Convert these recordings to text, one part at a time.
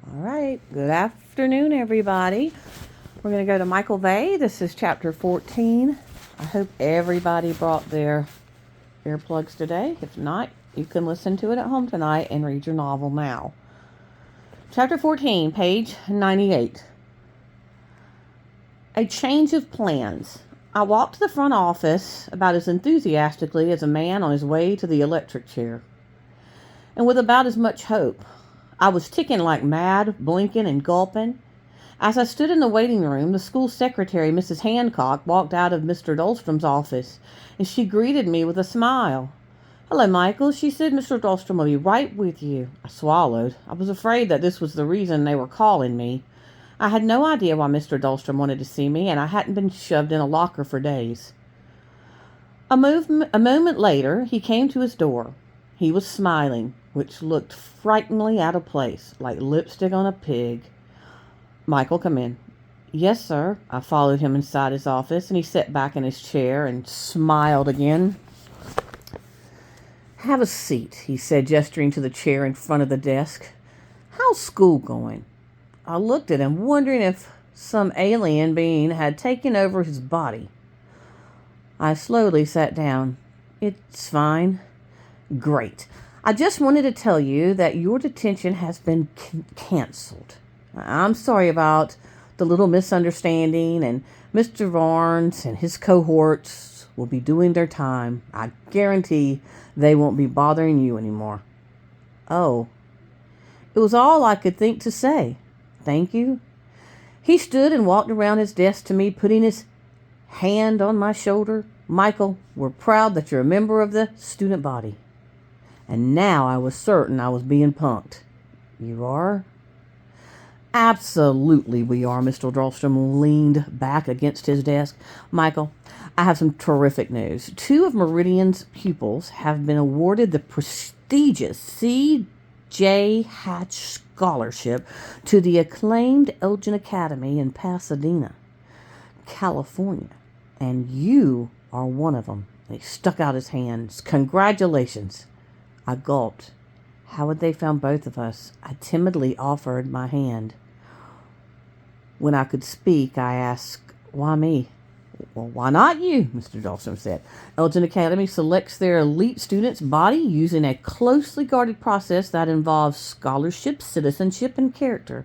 All right, good afternoon, everybody. We're going to go to Michael Vey. This is chapter 14. I hope everybody brought their earplugs today. If not, you can listen to it at home tonight and read your novel now. Chapter 14, page 98. A change of plans. I walked to the front office about as enthusiastically as a man on his way to the electric chair, and with about as much hope. I was ticking like mad, blinking and gulping. As I stood in the waiting room, the school secretary, Mrs. Hancock, walked out of Mr. Dahlstrom's office, and she greeted me with a smile. "Hello, Michael," she said. "Mr. Dahlstrom will be right with you." I swallowed. I was afraid that this was the reason they were calling me. I had no idea why Mr. Dahlstrom wanted to see me, and I hadn't been shoved in a locker for days. A moment later, he came to his door. He was smiling, which looked frighteningly out of place, like lipstick on a pig. "Michael, come in." "Yes, sir." I followed him inside his office, and he sat back in his chair and smiled again. "Have a seat," he said, gesturing to the chair in front of the desk. "How's school going?" I looked at him, wondering if some alien being had taken over his body. I slowly sat down. "It's fine." "Great. I just wanted to tell you that your detention has been canceled. I'm sorry about the little misunderstanding, and Mr. Barnes and his cohorts will be doing their time. I guarantee they won't be bothering you anymore." "Oh." It was all I could think to say. "Thank you." He stood and walked around his desk to me, putting his hand on my shoulder. "Michael, we're proud that you're a member of the student body." And now I was certain I was being punked. "You are?" "Absolutely we are." Mr. Dahlstrom leaned back against his desk. "Michael, I have some terrific news. 2 of Meridian's pupils have been awarded the prestigious C.J. Hatch Scholarship to the acclaimed Elgin Academy in Pasadena, California. And you are one of them." He stuck out his hands. "Congratulations." I gulped. How had they found both of us? I timidly offered my hand. When I could speak, I asked, "Why me?" "Well, why not you?" Mr. Dahlstrom said. "Elgin Academy selects their elite students' body using a closely guarded process that involves scholarship, citizenship, and character.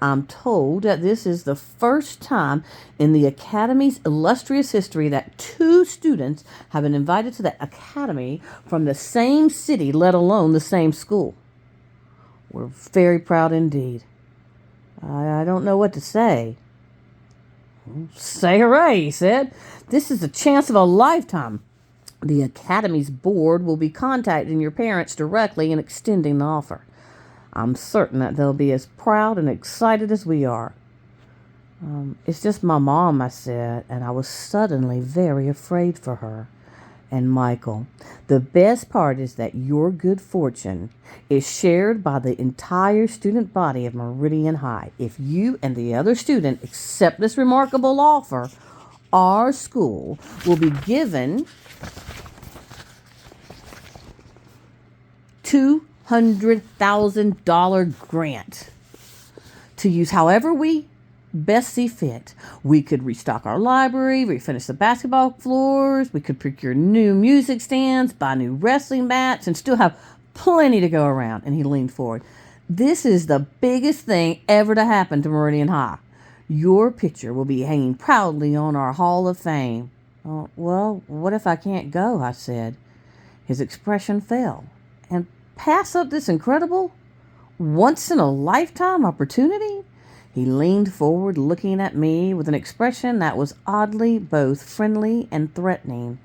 I'm told that this is the first time in the Academy's illustrious history that 2 students have been invited to the Academy from the same city, let alone the same school. We're very proud indeed." I don't know what to say. "Say hooray," he said. "This is the chance of a lifetime. The Academy's board will be contacting your parents directly and extending the offer. I'm certain that they'll be as proud and excited as we are." It's just my mom," I said, and I was suddenly very afraid for her. "And Michael, the best part is that your good fortune is shared by the entire student body of Meridian High. If you and the other student accept this remarkable offer, our school will be given $200,000 grant to use however we best see fit. We could restock our library, refinish the basketball floors, we could procure new music stands, buy new wrestling mats, and still have plenty to go around." And he leaned forward. "This is the biggest thing ever to happen to Meridian High. Your picture will be hanging proudly on our Hall of Fame." "Oh, well, what if I can't go?" I said. His expression fell. "And pass up this incredible, once-in-a-lifetime opportunity?" He leaned forward, looking at me with an expression that was oddly both friendly and threatening.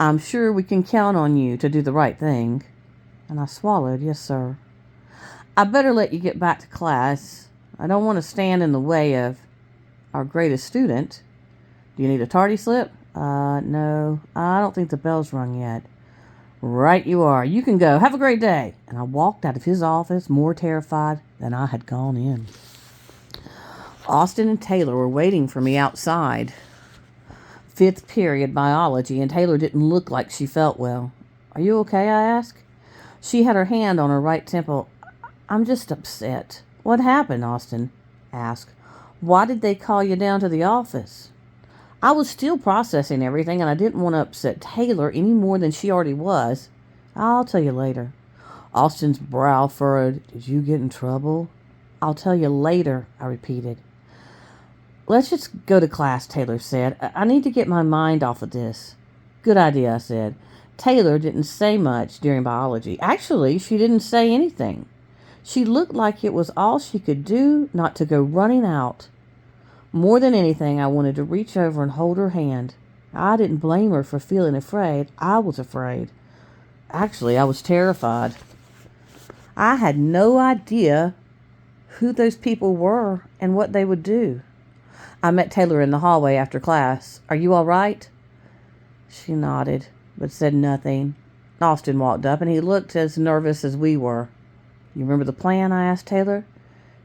"I'm sure we can count on you to do the right thing." And I swallowed. "Yes, sir." "I better let you get back to class. I don't want to stand in the way of our greatest student. Do you need a tardy slip?" No, I don't think the bell's rung yet." "Right you are. You can go. Have a great day." And I walked out of his office more terrified than I had gone in. Austin and Taylor were waiting for me outside. 5th period biology, and Taylor didn't look like she felt well. "Are you okay?" I asked. She had her hand on her right temple. "I'm just upset." What happened? Austin asked. Why did they call you down to the office? I was still processing everything, and I didn't want to upset Taylor any more than she already was. I'll tell you later. Austin's brow furrowed. Did you get in trouble? I'll tell you later, I repeated. Let's just go to class, Taylor said. I need to get my mind off of this. Good idea, I said. Taylor didn't say much during biology. Actually, she didn't say anything. She looked like it was all she could do not to go running out. More than anything, I wanted to reach over and hold her hand. I didn't blame her for feeling afraid. I was afraid. Actually, I was terrified. I had no idea who those people were and what they would do. I met Taylor in the hallway after class. Are you all right? She nodded, but said nothing. Austin walked up, and he looked as nervous as we were. You remember the plan? I asked Taylor.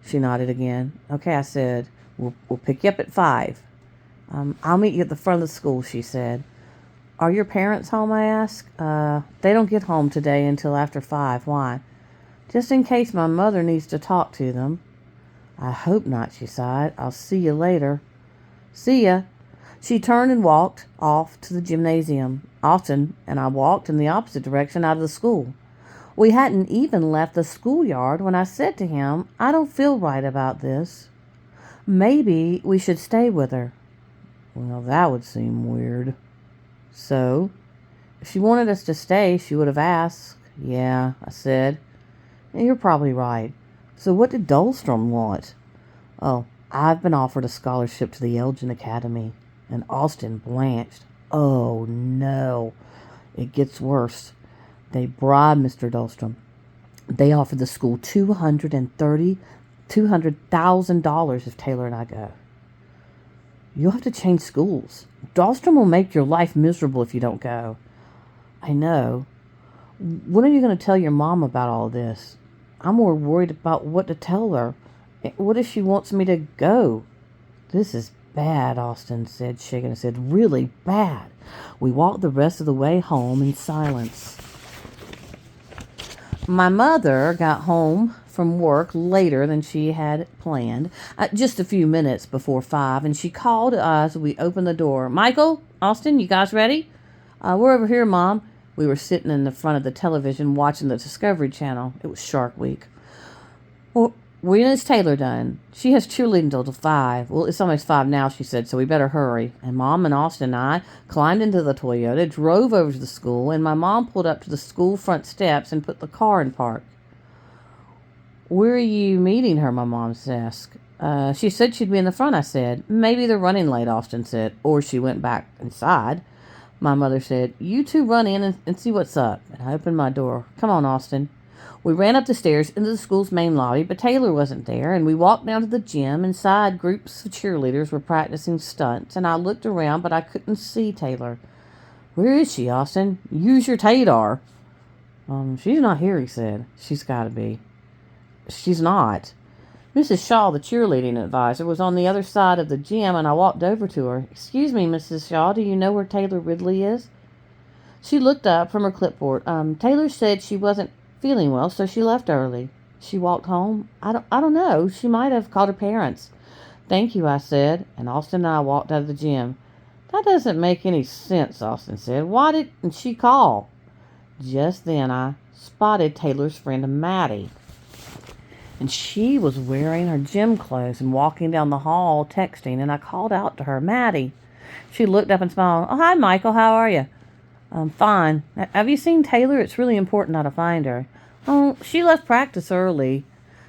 She nodded again. Okay, I said. We'll pick you up at 5. I'll meet you at the front of the school, she said. Are your parents home? I asked. They don't get home today until after 5. Why? Just in case my mother needs to talk to them. I hope not, she sighed. I'll see you later. See ya. She turned and walked off to the gymnasium. Austin and I walked in the opposite direction out of the school. We hadn't even left the schoolyard when I said to him, I don't feel right about this. Maybe we should stay with her. Well, that would seem weird. So, if she wanted us to stay, she would have asked. Yeah, I said. You're probably right. So what did Dahlstrom want? Oh, I've been offered a scholarship to the Elgin Academy. And Austin blanched. Oh, no. It gets worse. They bribed Mr. Dahlstrom. They offered the school $200,000 if Taylor and I go. You'll have to change schools. Dahlstrom will make your life miserable if you don't go. I know. When are you going to tell your mom about all this? I'm more worried about what to tell her. What if she wants me to go? This is bad, Austin said, shaking his head. Really bad. We walked the rest of the way home in silence. My mother got home from work later than she had planned, just a few minutes before 5, and she called us as we opened the door. Michael, Austin, you guys ready? We're over here, Mom. We were sitting in the front of the television watching the Discovery Channel. It was Shark Week. Well, when is Taylor done? She has cheerleading until 5. Well, it's almost 5 now, she said, so we better hurry. And Mom and Austin and I climbed into the Toyota, drove over to the school, and my mom pulled up to the school front steps and put the car in park. Where are you meeting her? My mom asked. She said she'd be in the front, I said. Maybe they're running late, Austin said, or she went back inside. My mother said, you two run in and see what's up. And I opened my door. Come on, Austin. We ran up the stairs into the school's main lobby, but Taylor wasn't there, and we walked down to the gym. Inside, groups of cheerleaders were practicing stunts, and I looked around, but I couldn't see Taylor. Where is she, Austin? Use your Tadar. She's not here, he said. She's got to be. She's not. Mrs. Shaw, the cheerleading advisor, was on the other side of the gym, and I walked over to her. Excuse me, Mrs. Shaw, do you know where Taylor Ridley is? She looked up from her clipboard. Taylor said she wasn't feeling well, so she left early. She walked home? I don't know. She might have called her parents. Thank you, I said, and Austin and I walked out of the gym. That doesn't make any sense, Austin said. Why didn't she call? Just then I spotted Taylor's friend Maddie. And she was wearing her gym clothes and walking down the hall texting, and I called out to her, Maddie. She looked up and smiled. Oh, hi, Michael. How are you? I'm fine. Have you seen Taylor? It's really important how to find her. Oh, she left practice early.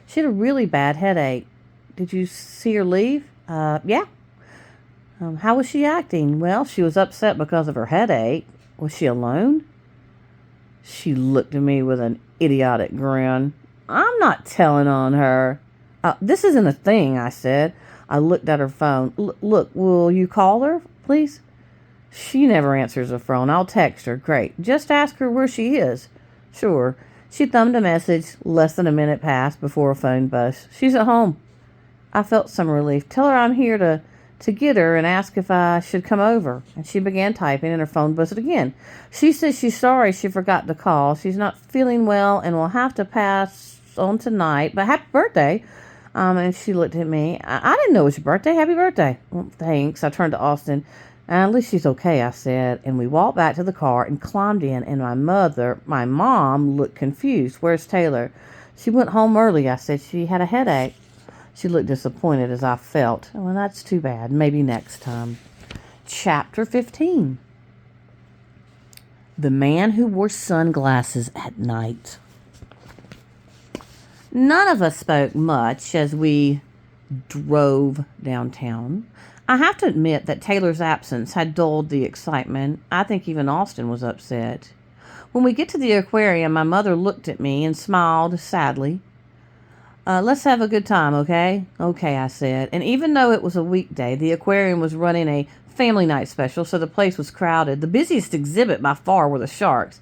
She had a really bad headache. Did you see her leave? Yeah. How was she acting? Well, she was upset because of her headache. Was she alone? She looked at me with an idiotic grin. I'm not telling on her. This isn't a thing, I said. I looked at her phone. Look, will you call her, please? She never answers the phone. I'll text her. Great. Just ask her where she is. Sure. She thumbed a message. Less than a minute passed before a phone buzzed. She's at home. I felt some relief. Tell her I'm here to get her and ask if I should come over. And she began typing, and her phone buzzed again. She says she's sorry she forgot to call. She's not feeling well and will have to pass on tonight. But happy birthday. And she looked at me. I didn't know it was your birthday. Happy birthday. Well, thanks. I turned to Austin. At least she's okay, I said. And we walked back to the car and climbed in. And my mom, looked confused. Where's Taylor? She went home early, I said. She had a headache. She looked disappointed as I felt. Well, that's too bad. Maybe next time. Chapter 15. The Man Who Wore Sunglasses at Night. None of us spoke much as we drove downtown. I have to admit that Taylor's absence had dulled the excitement. I think even Austin was upset. When we get to the aquarium, my mother looked at me and smiled sadly. Let's have a good time, okay? Okay, I said. And even though it was a weekday, the aquarium was running a family night special, so the place was crowded. The busiest exhibit by far were the sharks,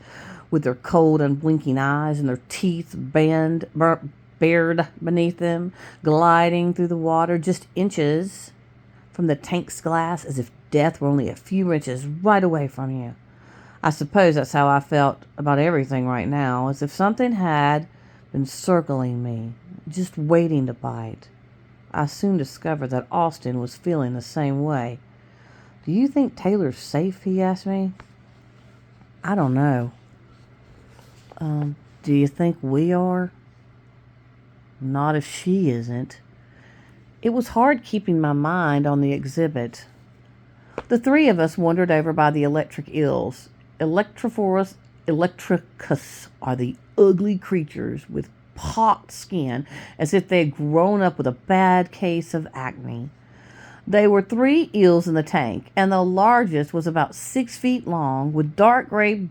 with their cold, unblinking eyes and their teeth bared beneath them, gliding through the water just inches from the tank's glass as if death were only a few inches right away from you. I suppose that's how I felt about everything right now, as if something had been circling me, just waiting to bite. I soon discovered that Austin was feeling the same way. Do you think Taylor's safe? He asked me. I don't know. Do you think we are? Not if she isn't. It was hard keeping my mind on the exhibit. The three of us wandered over by the electric eels. Electrophorus electricus are the ugly creatures with pocked skin, as if they had grown up with a bad case of acne. There were 3 eels in the tank, and the largest was about 6 feet long, with dark gray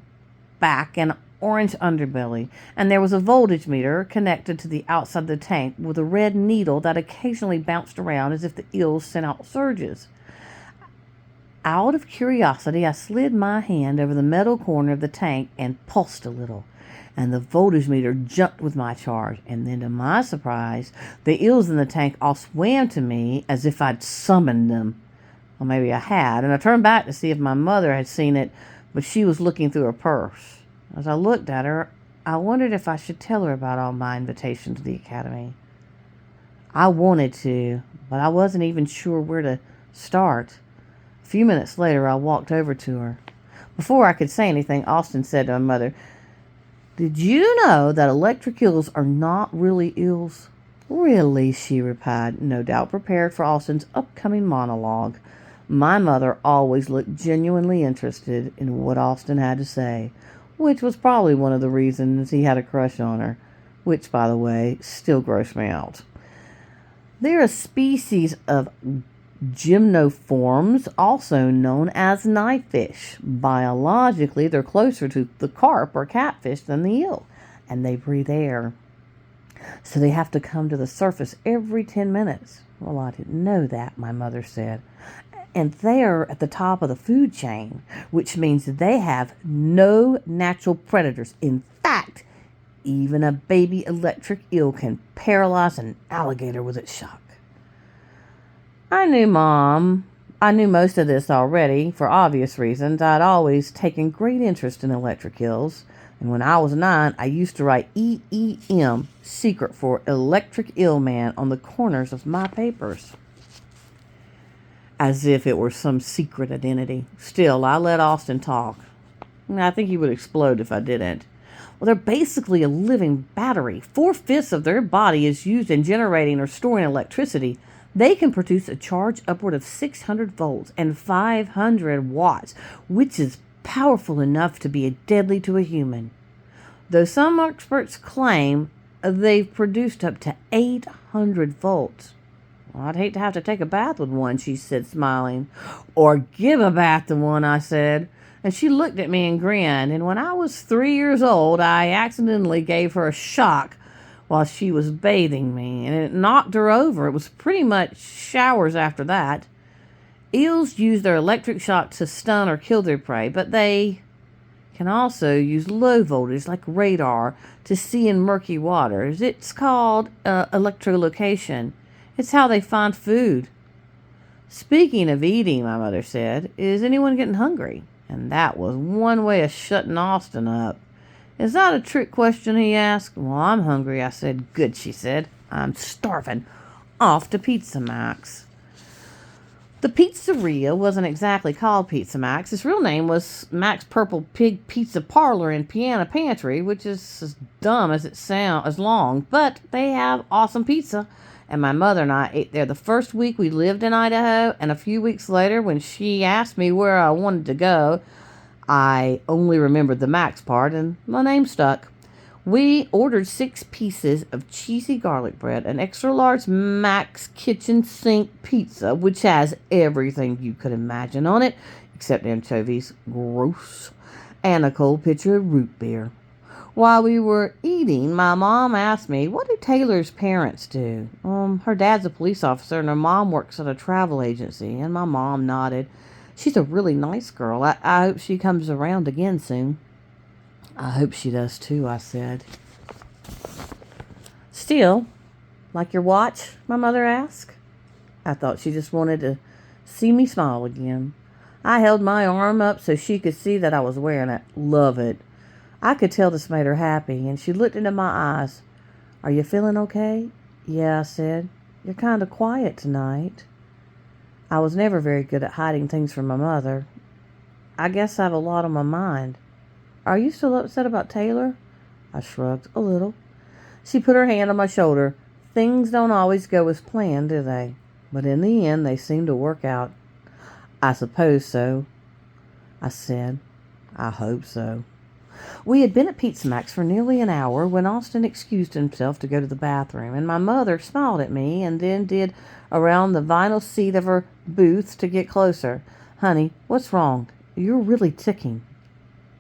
back and orange underbelly, and there was a voltage meter connected to the outside of the tank with a red needle that occasionally bounced around as if the eels sent out surges. Out of curiosity, I slid my hand over the metal corner of the tank and pulsed a little, and the voltage meter jumped with my charge, and then to my surprise, the eels in the tank all swam to me as if I'd summoned them. Well, maybe I had, and I turned back to see if my mother had seen it, but she was looking through her purse. As I looked at her, I wondered if I should tell her about all my invitation to the academy. I wanted to, but I wasn't even sure where to start. A few minutes later, I walked over to her. Before I could say anything, Austin said to my mother, "Did you know that electric eels are not really eels?" "Really?" she replied, no doubt prepared for Austin's upcoming monologue. My mother always looked genuinely interested in what Austin had to say, which was probably one of the reasons he had a crush on her, which, by the way, still grossed me out. They're a species of gymnoforms, also known as knifefish. Biologically, they're closer to the carp or catfish than the eel, and they breathe air. So they have to come to the surface every 10 minutes. Well, I didn't know that, my mother said. And they're at the top of the food chain, which means they have no natural predators. In fact, even a baby electric eel can paralyze an alligator with its shock. I knew most of this already, for obvious reasons. I'd always taken great interest in electric eels, and when I was 9, I used to write EEM, secret for Electric Eel Man, on the corners of my papers, as if it were some secret identity. Still, I let Austin talk. I think he would explode if I didn't. Well, they're basically a living battery. 4/5 of their body is used in generating or storing electricity. They can produce a charge upward of 600 volts and 500 watts, which is powerful enough to be deadly to a human. Though some experts claim they've produced up to 800 volts. Well, I'd hate to have to take a bath with one, she said, smiling. Or give a bath to one, I said. And she looked at me and grinned. And when I was 3 years old, I accidentally gave her a shock while she was bathing me, and it knocked her over. It was pretty much showers after that. Eels use their electric shock to stun or kill their prey, but they can also use low voltage, like radar, to see in murky waters. It's called electrolocation. It's how they find food. Speaking of eating, my mother said, is anyone getting hungry? And that was one way of shutting Austin up. Is that a trick question, he asked. Well, I'm hungry, I said. Good, she said. I'm starving. off to Pizza Max. The pizzeria wasn't exactly called Pizza Max. Its real name was Max Purple Pig Pizza Parlor and Piano Pantry, which is as dumb as it sounds, as long, but they have awesome pizza. And my mother and I ate there the first week we lived in Idaho, and a few weeks later, when she asked me where I wanted to go, I only remembered the Max part, and my name stuck. We ordered 6 pieces of cheesy garlic bread, an extra large Max kitchen sink pizza, which has everything you could imagine on it, except anchovies, gross, and a cold pitcher of root beer. While we were eating, my mom asked me, "What do Taylor's parents do?" Her dad's a police officer and her mom works at a travel agency, and my mom nodded. "She's a really nice girl. I hope she comes around again soon." "I hope she does too," I said. "Still, like your watch?" my mother asked. I thought she just wanted to see me smile again. I held my arm up so she could see that I was wearing it. Love it. I could tell this made her happy, and she looked into my eyes. "Are you feeling okay?" "Yeah," I said. "You're kind of quiet tonight." I was never very good at hiding things from my mother. "I guess I have a lot on my mind." "Are you still upset about Taylor?" I shrugged. "A little." She put her hand on my shoulder. "Things don't always go as planned, do they? But in the end, they seem to work out." "I suppose so," I said. "I hope so." We had been at Pizza Max for nearly an hour when Austin excused himself to go to the bathroom, and my mother smiled at me and then did around the vinyl seat of her booth to get closer. "Honey, what's wrong? You're really ticking."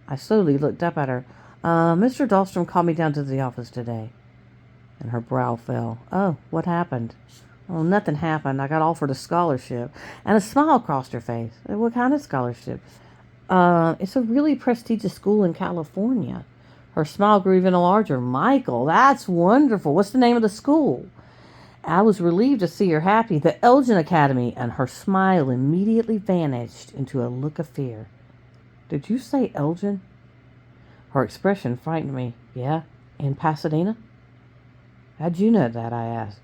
I slowly looked up at her. Mr. Dahlstrom called me down to the office today." And her brow fell. "Oh, what happened?" "Oh, nothing happened. I got offered a scholarship." And a smile crossed her face. "What kind of scholarship?" It's a really prestigious school in California." Her smile grew even larger. "Michael, that's wonderful. What's the name of the school?" I was relieved to see her happy. "The Elgin Academy," and her smile immediately vanished into a look of fear. "Did you say Elgin?" Her expression frightened me. "Yeah, in Pasadena?" "How'd you know that?" I asked.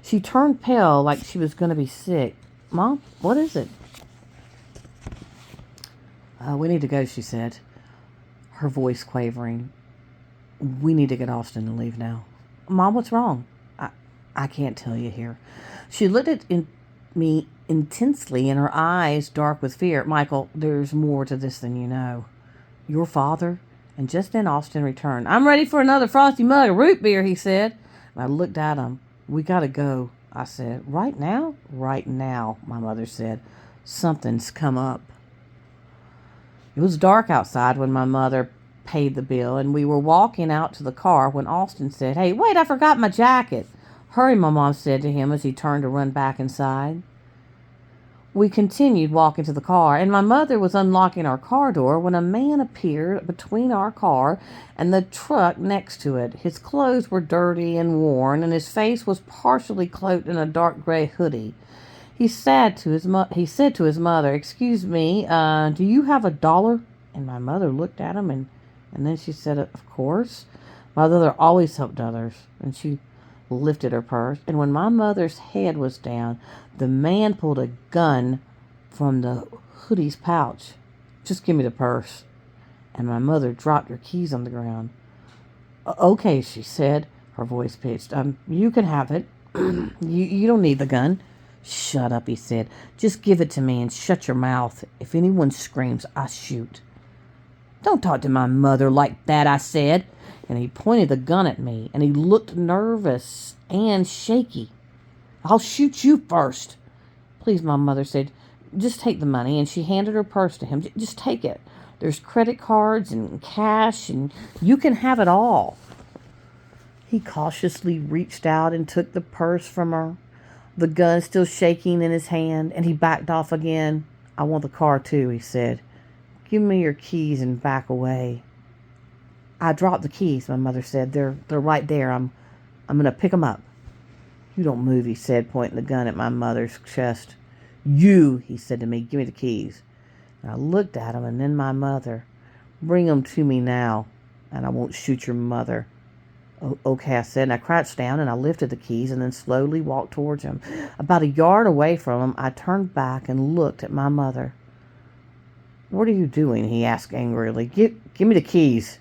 She turned pale like she was going to be sick. "Mom, what is it?" "We need to go," she said, her voice quavering. "We need to get Austin and leave now." "Mom, what's wrong?" I can't tell you here." She looked at me intensely, and her eyes dark with fear. "Michael, there's more to this than you know. Your father..." And just then Austin returned. "I'm ready for another frosty mug of root beer," he said. And I looked at him. "We gotta go," I said. "Right now?" "Right now," my mother said. "Something's come up." It was dark outside when my mother paid the bill, and we were walking out to the car when Austin said, "Hey, wait, I forgot my jacket." "Hurry," my mom said to him as he turned to run back inside. We continued walking to the car, and my mother was unlocking our car door when a man appeared between our car and the truck next to it. His clothes were dirty and worn, and his face was partially cloaked in a dark gray hoodie. He said to his mother, "Excuse me, do you have $1?" And my mother looked at him, and then she said, "Of course." My mother always helped others, and she lifted her purse. And when my mother's head was down, the man pulled a gun from the hoodie's pouch. "Just give me the purse." And my mother dropped her keys on the ground. "Okay," she said, her voice pitched. You can have it. You don't need the gun." "Shut up," he said. "Just give it to me and shut your mouth. If anyone screams, I shoot." "Don't talk to my mother like that," I said. And he pointed the gun at me, and he looked nervous and shaky. "I'll shoot you first." "Please," my mother said. "Just take the money." And she handed her purse to him. "Just take it. There's credit cards and cash, and you can have it all." He cautiously reached out and took the purse from her, the gun still shaking in his hand, and he backed off again. "I want the car too," he said. "Give me your keys and back away." "I dropped the keys," my mother said. They're right there. I'm going to pick them up." "You don't move," he said, pointing the gun at my mother's chest. "You," he said to me, "give me the keys." And I looked at him, and then my mother. "Bring them to me now, and I won't shoot your mother." Okay, I said, and I crouched down and I lifted the keys and then slowly walked towards him. About a yard away from him, I turned back and looked at my mother. What are you doing? He asked angrily. Give me the keys.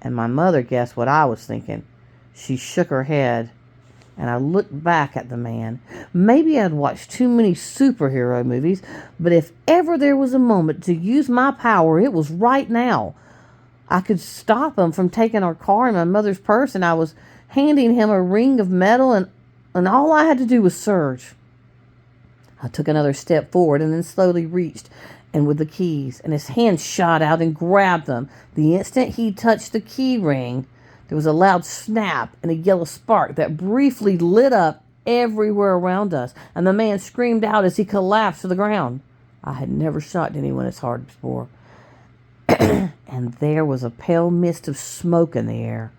And my mother guessed what I was thinking. She shook her head, and I looked back at the man. Maybe I'd watched too many superhero movies, but if ever there was a moment to use my power, it was right now. I could stop him from taking our car and my mother's purse, and I was handing him a ring of metal, and all I had to do was surge. I took another step forward and then slowly reached and with the keys, and his hand shot out and grabbed them. The instant he touched the key ring, there was a loud snap and a yellow spark that briefly lit up everywhere around us, and the man screamed out as he collapsed to the ground. I had never shot anyone as hard before. And there was a pale mist of smoke in the air.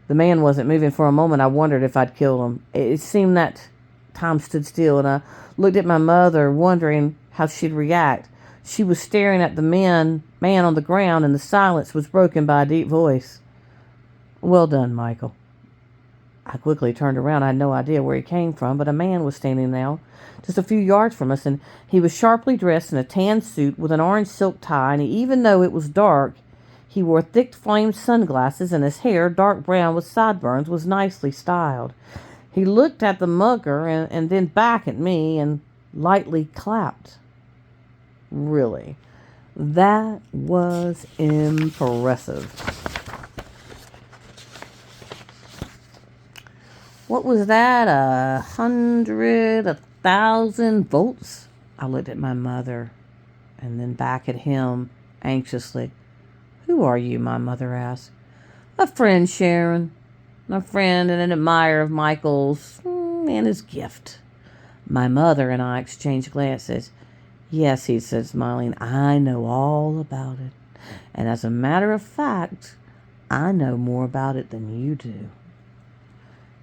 The man wasn't moving for a moment. I wondered if I'd killed him. It seemed that time stood still, and I looked at my mother, wondering how she'd react. She was staring at the man on the ground, and the silence was broken by a deep voice. Well done, Michael. I quickly turned around. I had no idea where he came from, but a man was standing now, just a few yards from us, and he was sharply dressed in a tan suit with an orange silk tie, and even though it was dark, he wore thick framed sunglasses, and his hair, dark brown with sideburns, was nicely styled. He looked at the mugger and then back at me and lightly clapped. Really, that was impressive. What was that, 100, 1,000 volts? I looked at my mother and then back at him anxiously. Who are you? My mother asked. A friend, Sharon. A friend and an admirer of Michael's and his gift. My mother and I exchanged glances. Yes, he said, smiling, I know all about it. And as a matter of fact, I know more about it than you do.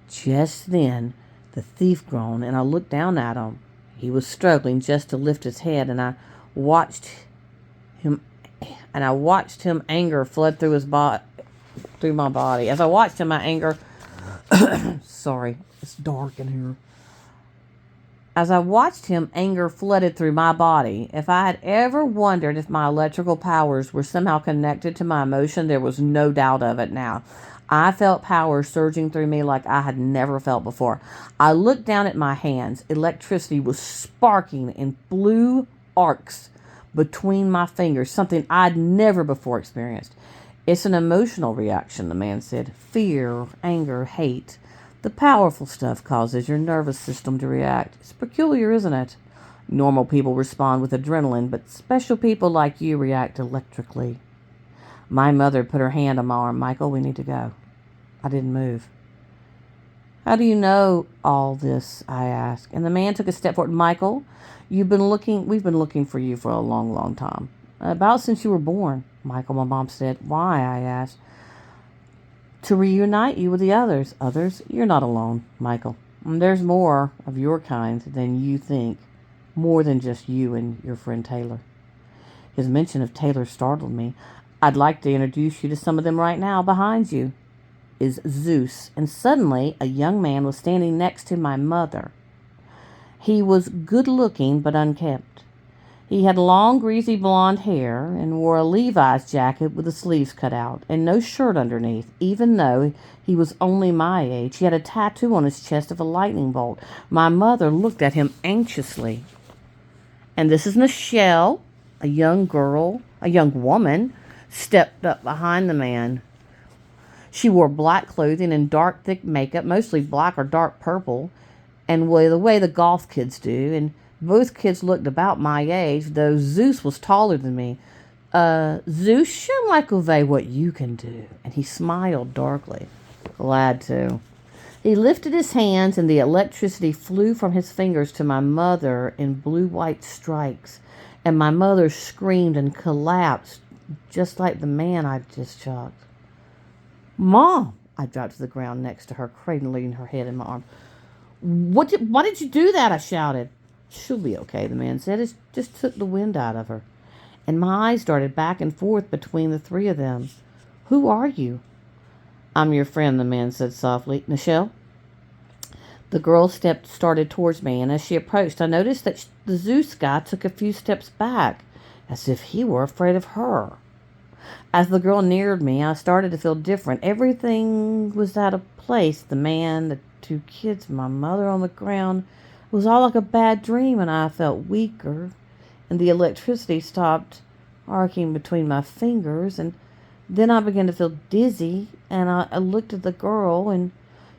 Just then, the thief groaned, and I looked down at him. He was struggling just to lift his head, and I watched him anger flood through through my body. As I watched him, my anger sorry, it's dark in here. As I watched him, anger flooded through my body. If I had ever wondered if my electrical powers were somehow connected to my emotion, there was no doubt of it now. I felt power surging through me like I had never felt before. I looked down at my hands. Electricity was sparking in blue arcs between my fingers, something I'd never before experienced. It's an emotional reaction, the man said. Fear, anger, hate. The powerful stuff causes your nervous system to react. It's peculiar, isn't it? Normal people respond with adrenaline, but special people like you react electrically. My mother put her hand on my arm. Michael, we need to go. I didn't move. How do you know all this? I asked. And the man took a step forward. Michael, we've been looking for you for a long, long time. About since you were born, Michael, my mom said. Why? I asked. To reunite you with the others. Others? You're not alone, Michael. There's more of your kind than you think. More than just you and your friend Taylor. His mention of Taylor startled me. I'd like to introduce you to some of them right now. Behind you is Zeus. And suddenly a young man was standing next to my mother. He was good looking but unkempt. He had long, greasy blonde hair and wore a Levi's jacket with the sleeves cut out and no shirt underneath. Even though he was only my age, he had a tattoo on his chest of a lightning bolt. My mother looked at him anxiously. And this is Michelle, a young woman, stepped up behind the man. She wore black clothing and dark, thick makeup, mostly black or dark purple, and the way the golf kids do, and both kids looked about my age, though Zeus was taller than me. Zeus, show Michael Vey what you can do. And he smiled darkly. Glad to. He lifted his hands, and the electricity flew from his fingers to my mother in blue-white strikes. And my mother screamed and collapsed, just like the man I'd just shocked. Mom! I dropped to the ground next to her, cradling her head in my arms. Why did you do that? I shouted. She'll be okay, the man said. It just took the wind out of her. And my eyes darted back and forth between the three of them. Who are you? I'm your friend, the man said softly. Nichelle? The girl started towards me, and as she approached, I noticed that the Zeus guy took a few steps back, as if he were afraid of her. As the girl neared me, I started to feel different. Everything was out of place. The man, the two kids, my mother on the ground. It was all like a bad dream, and I felt weaker, and the electricity stopped arcing between my fingers, and then I began to feel dizzy, and I looked at the girl, and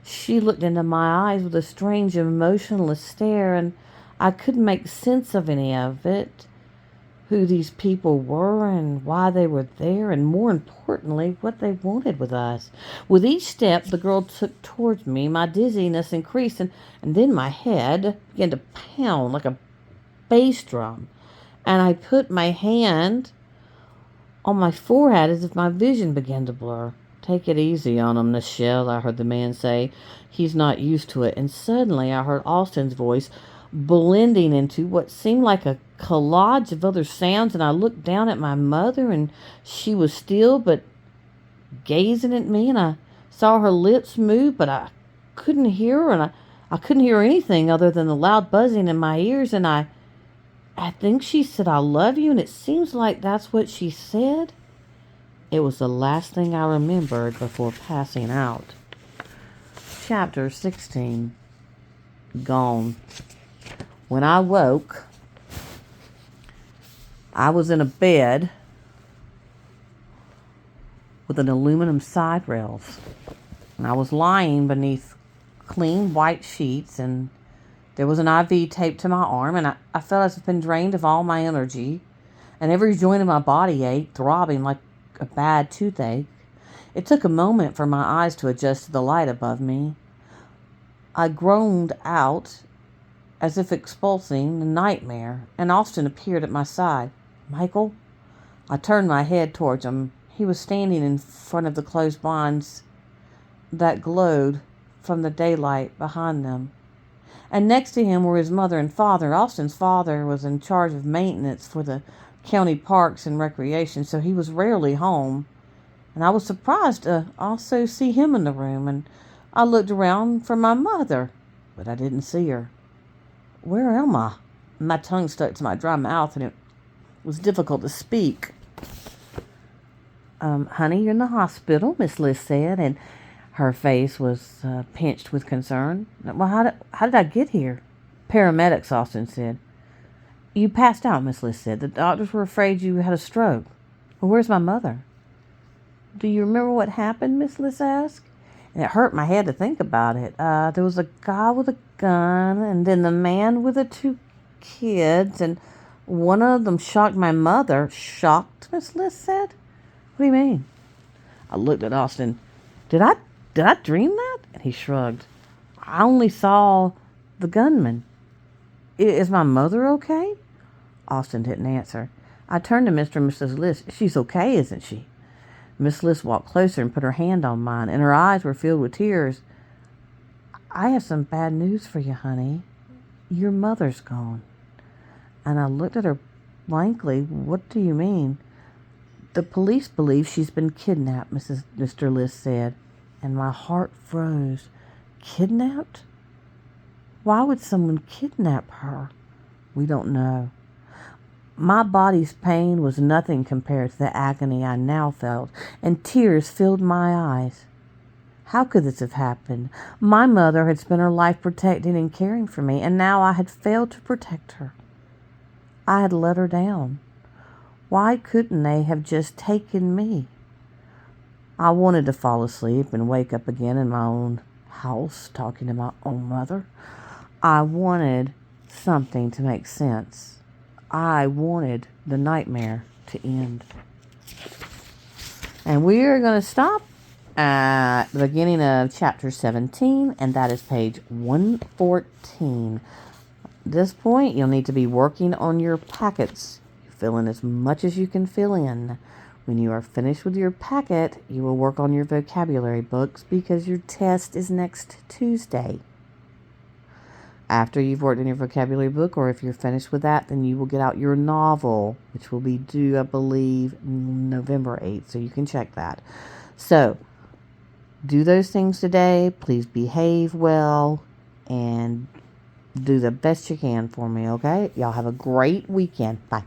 she looked into my eyes with a strange, emotionless stare, and I couldn't make sense of any of it, who these people were and why they were there, and more importantly, what they wanted with us. With each step the girl took towards me, my dizziness increased, and then my head began to pound like a bass drum, and I put my hand on my forehead as if my vision began to blur. Take it easy on him, Nichelle, I heard the man say. He's not used to it. And suddenly I heard Austin's voice blending into what seemed like a collage of other sounds, and I looked down at my mother, and she was still but gazing at me, and I saw her lips move, but I couldn't hear her, and I couldn't hear anything other than the loud buzzing in my ears, and I think she said, I love you, and it seems like that's what she said. It was the last thing I remembered before passing out. Chapter 16. Gone. When I woke, I was in a bed with an aluminum side rails, and I was lying beneath clean white sheets, and there was an IV taped to my arm, and I felt as if I'd been drained of all my energy, and every joint of my body ached, throbbing like a bad toothache. It took a moment for my eyes to adjust to the light above me. I groaned out as if expulsing a nightmare, and Austin appeared at my side. Michael? I turned my head towards him. He was standing in front of the closed blinds that glowed from the daylight behind them. And next to him were his mother and father. Austin's father was in charge of maintenance for the county parks and recreation, so he was rarely home. And I was surprised to also see him in the room, and I looked around for my mother, but I didn't see her. Where am I? My tongue stuck to my dry mouth, and it was difficult to speak. Honey, you're in the hospital, Miss Liz said, and her face was pinched with concern. Well, how did I get here? Paramedics, Austin said. You passed out, Miss Liz said. The doctors were afraid you had a stroke. Well, where's my mother? Do you remember what happened, Miss Liz asked? And it hurt my head to think about it. There was a guy with a gun, and then the man with the two kids, and one of them shocked my mother. Shocked, Miss Liz said. What do you mean? I looked at Austin. Did I dream that? And he shrugged. I only saw the gunman. Is my mother okay? Austin didn't answer. I turned to Mr. and Mrs. Liz. She's okay, isn't she? Miss Liz walked closer and put her hand on mine, and her eyes were filled with tears. I have some bad news for you, honey. Your mother's gone. And I looked at her blankly. What do you mean? The police believe she's been kidnapped, Mr. Liz said, and my heart froze. Kidnapped? Why would someone kidnap her? We don't know. My body's pain was nothing compared to the agony I now felt, and tears filled my eyes. How could this have happened? My mother had spent her life protecting and caring for me, and now I had failed to protect her. I had let her down. Why couldn't they have just taken me? I wanted to fall asleep and wake up again in my own house, talking to my own mother. I wanted something to make sense. I wanted the nightmare to end. And we are going to stop at the beginning of chapter 17, and that is page 114. At this point, you'll need to be working on your packets. Fill in as much as you can fill in. When you are finished with your packet, you will work on your vocabulary books because your test is next Tuesday. After you've worked on your vocabulary book, or if you're finished with that, then you will get out your novel, which will be due, I believe, November 8th, so you can check that. So, do those things today. Please behave well and do the best you can for me, okay? Y'all have a great weekend. Bye.